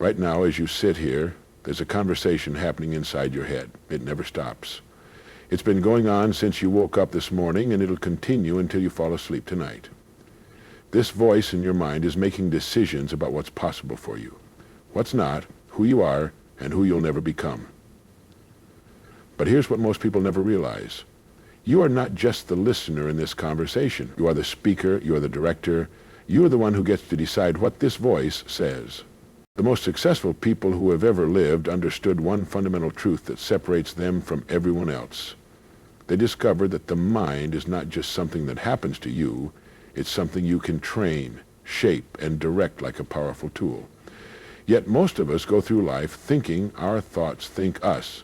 Right now, as you sit here, there's a conversation happening inside your head. It never stops. It's been going on since you woke up this morning, and it'll continue until you fall asleep tonight. This voice in your mind is making decisions about what's possible for you, what's not, who you are, and who you'll never become. But here's what most people never realize. You are not just the listener in this conversation. You are the speaker, you are the director, you are the one who gets to decide what this voice says. The most successful people who have ever lived understood one fundamental truth that separates them from everyone else. They discovered that the mind is not just something that happens to you, it's something you can train, shape, and direct like a powerful tool. Yet most of us go through life thinking our thoughts think us,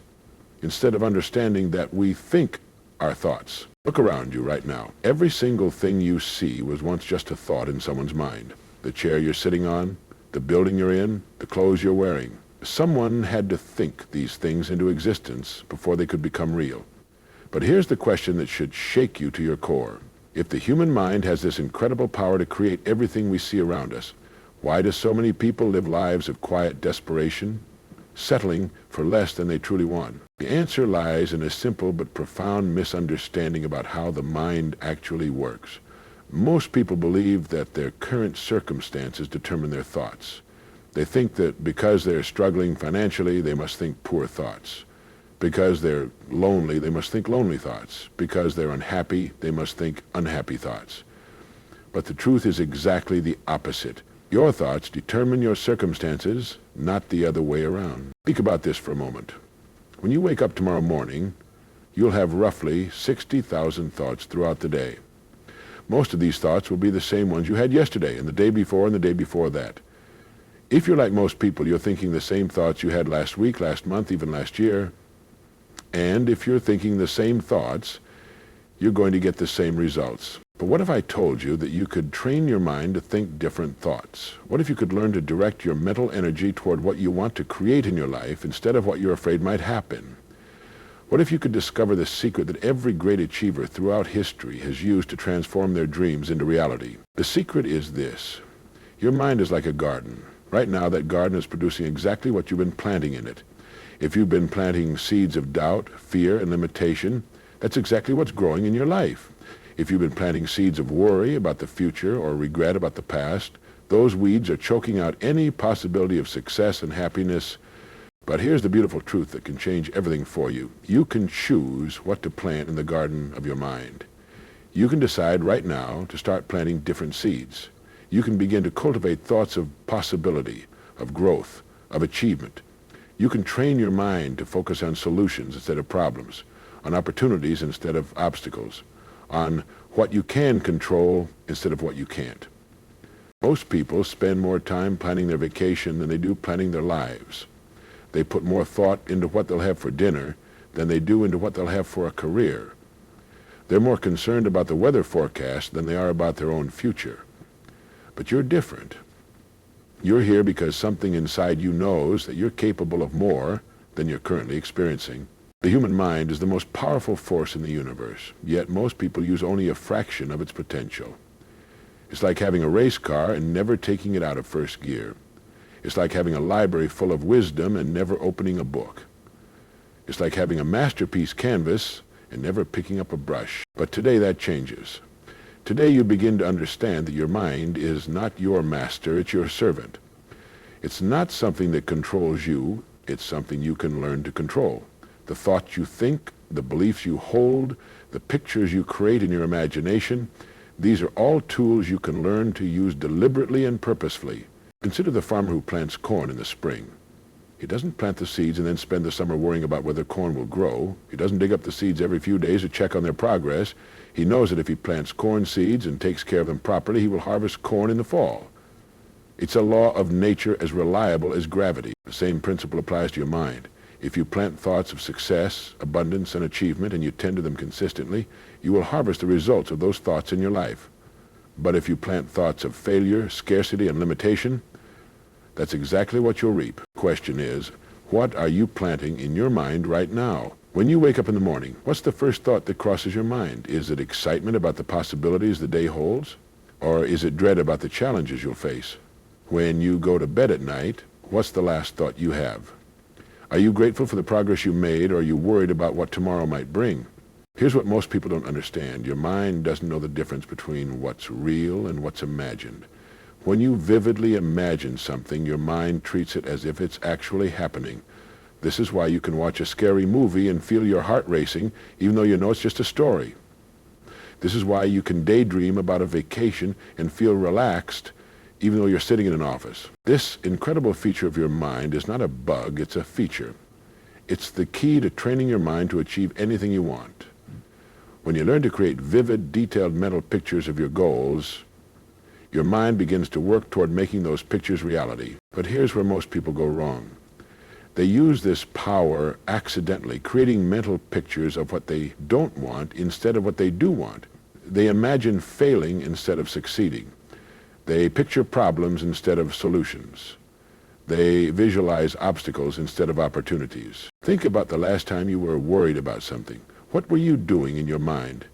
instead of understanding that we think our thoughts. Look around you right now. Every single thing you see was once just a thought in someone's mind. The chair you're sitting on, the building you're in, the clothes you're wearing. Someone had to think these things into existence before they could become real. But here's the question that should shake you to your core. If the human mind has this incredible power to create everything we see around us, why do so many people live lives of quiet desperation, settling for less than they truly want? The answer lies in a simple but profound misunderstanding about how the mind actually works. Most people believe that their current circumstances determine their thoughts. They think that because they're struggling financially, they must think poor thoughts. Because they're lonely, they must think lonely thoughts. Because they're unhappy, they must think unhappy thoughts. But the truth is exactly the opposite. Your thoughts determine your circumstances, not the other way around. Think about this for a moment. When you wake up tomorrow morning, you'll have roughly 60,000 thoughts throughout the day. Most of these thoughts will be the same ones you had yesterday and the day before and the day before that. If you're like most people, you're thinking the same thoughts you had last week, last month, even last year. And if you're thinking the same thoughts, you're going to get the same results. But what if I told you that you could train your mind to think different thoughts? What if you could learn to direct your mental energy toward what you want to create in your life instead of what you're afraid might happen? What if you could discover the secret that every great achiever throughout history has used to transform their dreams into reality? The secret is this. Your mind is like a garden. Right now, that garden is producing exactly what you've been planting in it. If you've been planting seeds of doubt, fear, and limitation, that's exactly what's growing in your life. If you've been planting seeds of worry about the future or regret about the past, those weeds are choking out any possibility of success and happiness. But here's the beautiful truth that can change everything for you. You can choose what to plant in the garden of your mind. You can decide right now to start planting different seeds. You can begin to cultivate thoughts of possibility, of growth, of achievement. You can train your mind to focus on solutions instead of problems, on opportunities instead of obstacles, on what you can control instead of what you can't. Most people spend more time planning their vacation than they do planning their lives. They put more thought into what they'll have for dinner than they do into what they'll have for a career. They're more concerned about the weather forecast than they are about their own future. But you're different. You're here because something inside you knows that you're capable of more than you're currently experiencing. The human mind is the most powerful force in the universe, yet most people use only a fraction of its potential. It's like having a race car and never taking it out of first gear. It's like having a library full of wisdom and never opening a book. It's like having a masterpiece canvas and never picking up a brush. But today that changes. Today you begin to understand that your mind is not your master, it's your servant. It's not something that controls you, it's something you can learn to control. The thoughts you think, the beliefs you hold, the pictures you create in your imagination, these are all tools you can learn to use deliberately and purposefully. Consider the farmer who plants corn in the spring. He doesn't plant the seeds and then spend the summer worrying about whether corn will grow. He doesn't dig up the seeds every few days to check on their progress. He knows that if he plants corn seeds and takes care of them properly, he will harvest corn in the fall. It's a law of nature as reliable as gravity. The same principle applies to your mind. If you plant thoughts of success, abundance, and achievement, and you tend to them consistently, you will harvest the results of those thoughts in your life. But if you plant thoughts of failure, scarcity, and limitation, that's exactly what you'll reap. The question is, what are you planting in your mind right now? When you wake up in the morning, what's the first thought that crosses your mind? Is it excitement about the possibilities the day holds? Or is it dread about the challenges you'll face? When you go to bed at night, What's the last thought you have? Are you grateful for the progress you made, or are you worried about what tomorrow might bring? Here's what most people don't understand. Your mind doesn't know the difference between what's real and what's imagined. When you vividly imagine something, your mind treats it as if it's actually happening. This is why you can watch a scary movie and feel your heart racing, even though you know it's just a story. This is why you can daydream about a vacation and feel relaxed, even though you're sitting in an office. This incredible feature of your mind is not a bug, it's a feature. It's the key to training your mind to achieve anything you want. When you learn to create vivid, detailed mental pictures of your goals, your mind begins to work toward making those pictures reality. But here's where most people go wrong. They use this power accidentally, creating mental pictures of what they don't want instead of what they do want. They imagine failing instead of succeeding. They picture problems instead of solutions. They visualize obstacles instead of opportunities. Think about the last time you were worried about something. What were you doing in your mind?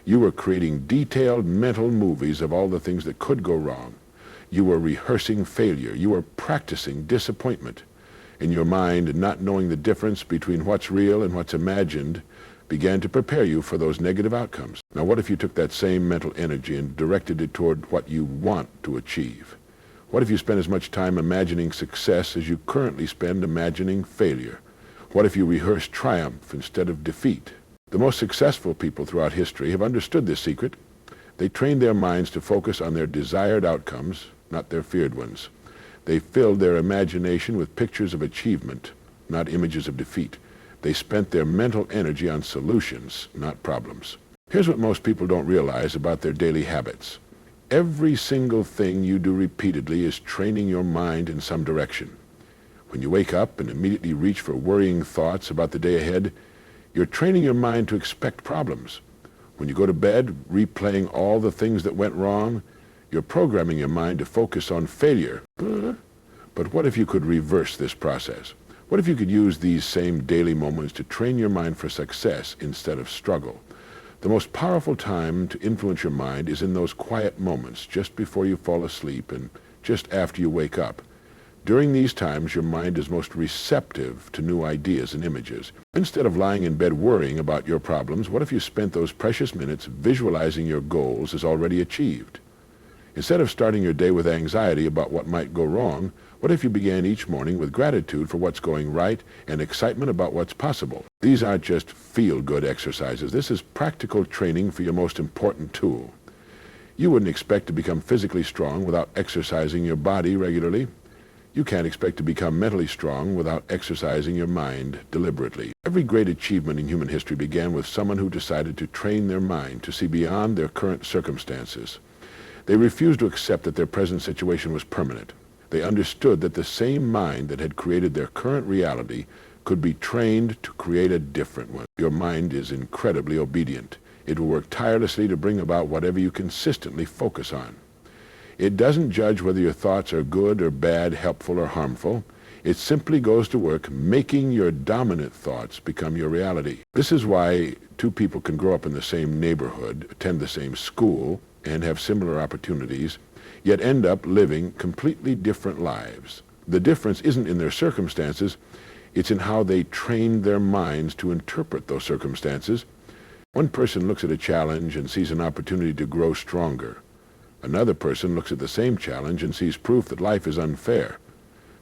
You were creating detailed mental movies of all the things that could go wrong. You were rehearsing failure. You were practicing disappointment. In your mind, not knowing the difference between what's real and what's imagined began to prepare you for those negative outcomes. Now, what if you took that same mental energy and directed it toward what you want to achieve? What if you spent as much time imagining success as you currently spend imagining failure? What if you rehearsed triumph instead of defeat? The most successful people throughout history have understood this secret. They trained their minds to focus on their desired outcomes, not their feared ones. They filled their imagination with pictures of achievement, not images of defeat. They spent their mental energy on solutions, not problems. Here's what most people don't realize about their daily habits. Every single thing you do repeatedly is training your mind in some direction. When you wake up and immediately reach for worrying thoughts about the day ahead, you're training your mind to expect problems. When you go to bed, replaying all the things that went wrong, you're programming your mind to focus on failure. But what if you could reverse this process? What if you could use these same daily moments to train your mind for success instead of struggle? The most powerful time to influence your mind is in those quiet moments just before you fall asleep and just after you wake up. During these times, your mind is most receptive to new ideas and images. Instead of lying in bed worrying about your problems, what if you spent those precious minutes visualizing your goals as already achieved? Instead of starting your day with anxiety about what might go wrong, what if you began each morning with gratitude for what's going right and excitement about what's possible? These aren't just feel-good exercises. This is practical training for your most important tool. You wouldn't expect to become physically strong without exercising your body regularly. You can't expect to become mentally strong without exercising your mind deliberately. Every great achievement in human history began with someone who decided to train their mind to see beyond their current circumstances. They refused to accept that their present situation was permanent. They understood that the same mind that had created their current reality could be trained to create a different one. Your mind is incredibly obedient. It will work tirelessly to bring about whatever you consistently focus on. It doesn't judge whether your thoughts are good or bad, helpful or harmful. It simply goes to work making your dominant thoughts become your reality. This is why two people can grow up in the same neighborhood, attend the same school, and have similar opportunities, yet end up living completely different lives. The difference isn't in their circumstances, it's in how they trained their minds to interpret those circumstances. One person looks at a challenge and sees an opportunity to grow stronger. Another person looks at the same challenge and sees proof that life is unfair.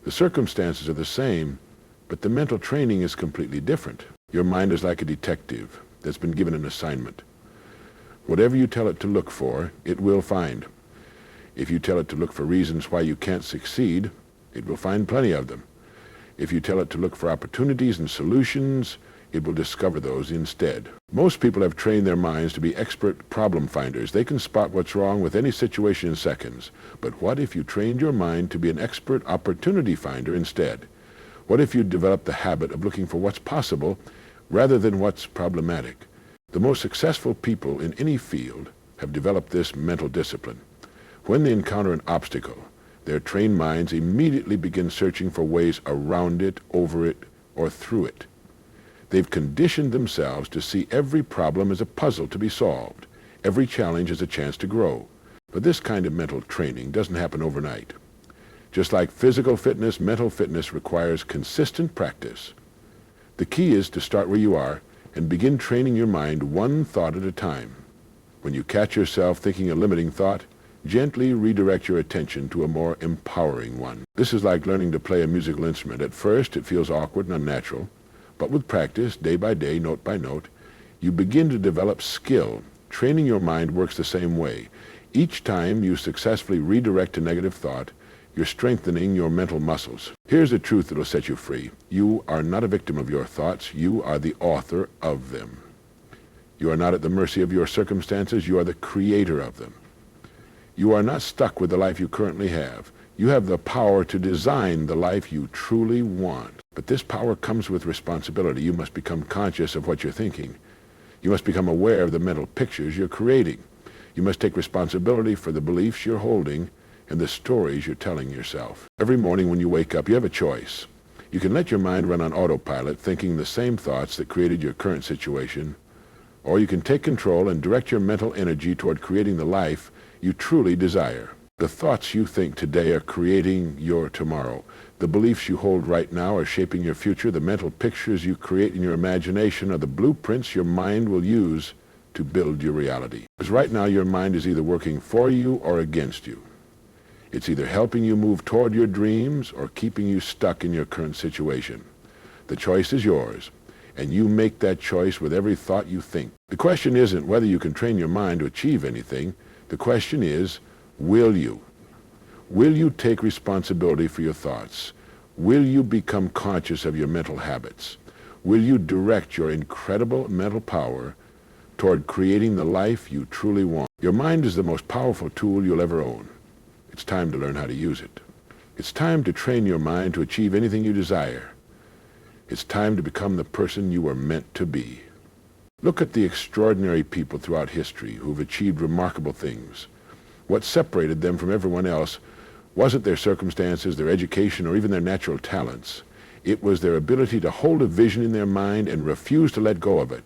The circumstances are the same, but the mental training is completely different. Your mind is like a detective that's been given an assignment. Whatever you tell it to look for, it will find. If you tell it to look for reasons why you can't succeed, it will find plenty of them. If you tell it to look for opportunities and solutions, it will discover those instead. Most people have trained their minds to be expert problem finders. They can spot what's wrong with any situation in seconds. But what if you trained your mind to be an expert opportunity finder instead? What if you developed the habit of looking for what's possible rather than what's problematic? The most successful people in any field have developed this mental discipline. When they encounter an obstacle, their trained minds immediately begin searching for ways around it, over it, or through it. They've conditioned themselves to see every problem as a puzzle to be solved, every challenge as a chance to grow. But this kind of mental training doesn't happen overnight. Just like physical fitness, mental fitness requires consistent practice. The key is to start where you are and begin training your mind one thought at a time. When you catch yourself thinking a limiting thought, gently redirect your attention to a more empowering one. This is like learning to play a musical instrument. At first, it feels awkward and unnatural, but with practice, day by day, note by note, you begin to develop skill. Training your mind works the same way. Each time you successfully redirect a negative thought, you're strengthening your mental muscles. Here's the truth that will set you free. You are not a victim of your thoughts. You are the author of them. You are not at the mercy of your circumstances. You are the creator of them. You are not stuck with the life you currently have. You have the power to design the life you truly want. But this power comes with responsibility. You must become conscious of what you're thinking. You must become aware of the mental pictures you're creating. You must take responsibility for the beliefs you're holding and the stories you're telling yourself. Every morning when you wake up, you have a choice. You can let your mind run on autopilot, thinking the same thoughts that created your current situation, or you can take control and direct your mental energy toward creating the life you truly desire. The thoughts you think today are creating your tomorrow. The beliefs you hold right now are shaping your future. The mental pictures you create in your imagination are the blueprints your mind will use to build your reality. Because right now your mind is either working for you or against you. It's either helping you move toward your dreams or keeping you stuck in your current situation. The choice is yours, and you make that choice with every thought you think. The question isn't whether you can train your mind to achieve anything. The question is, will you? Will you take responsibility for your thoughts? Will you become conscious of your mental habits? Will you direct your incredible mental power toward creating the life you truly want? Your mind is the most powerful tool you'll ever own. It's time to learn how to use it. It's time to train your mind to achieve anything you desire. It's time to become the person you were meant to be. Look at the extraordinary people throughout history who've achieved remarkable things. What separated them from everyone else wasn't their circumstances, their education, or even their natural talents. It was their ability to hold a vision in their mind and refuse to let go of it,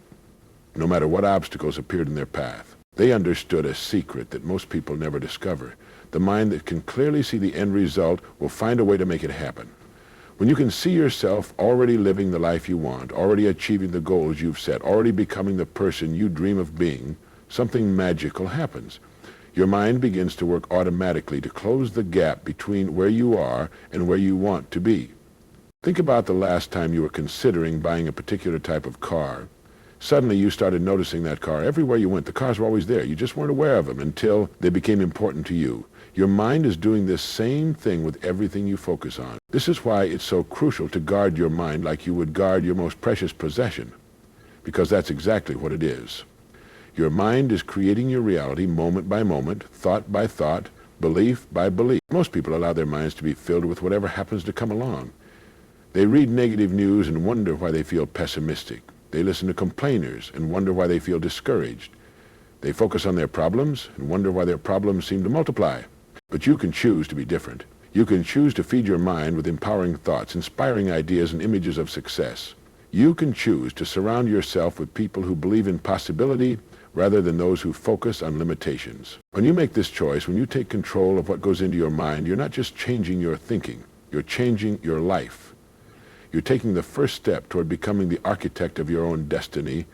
no matter what obstacles appeared in their path. They understood a secret that most people never discover. The mind that can clearly see the end result will find a way to make it happen. When you can see yourself already living the life you want, already achieving the goals you've set, already becoming the person you dream of being, something magical happens. Your mind begins to work automatically to close the gap between where you are and where you want to be. Think about the last time you were considering buying a particular type of car. Suddenly you started noticing that car. Everywhere you went, the cars were always there. You just weren't aware of them until they became important to you. Your mind is doing this same thing with everything you focus on. This is why it's so crucial to guard your mind like you would guard your most precious possession, because that's exactly what it is. Your mind is creating your reality moment by moment, thought by thought, belief by belief. Most people allow their minds to be filled with whatever happens to come along. They read negative news and wonder why they feel pessimistic. They listen to complainers and wonder why they feel discouraged. They focus on their problems and wonder why their problems seem to multiply. But you can choose to be different. You can choose to feed your mind with empowering thoughts, inspiring ideas, and images of success. You can choose to surround yourself with people who believe in possibility rather than those who focus on limitations. When you make this choice, when you take control of what goes into your mind, you're not just changing your thinking, you're changing your life. You're taking the first step toward becoming the architect of your own destiny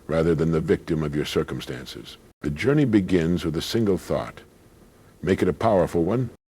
rather than the victim of your circumstances. The journey begins with a single thought. Make it a powerful one,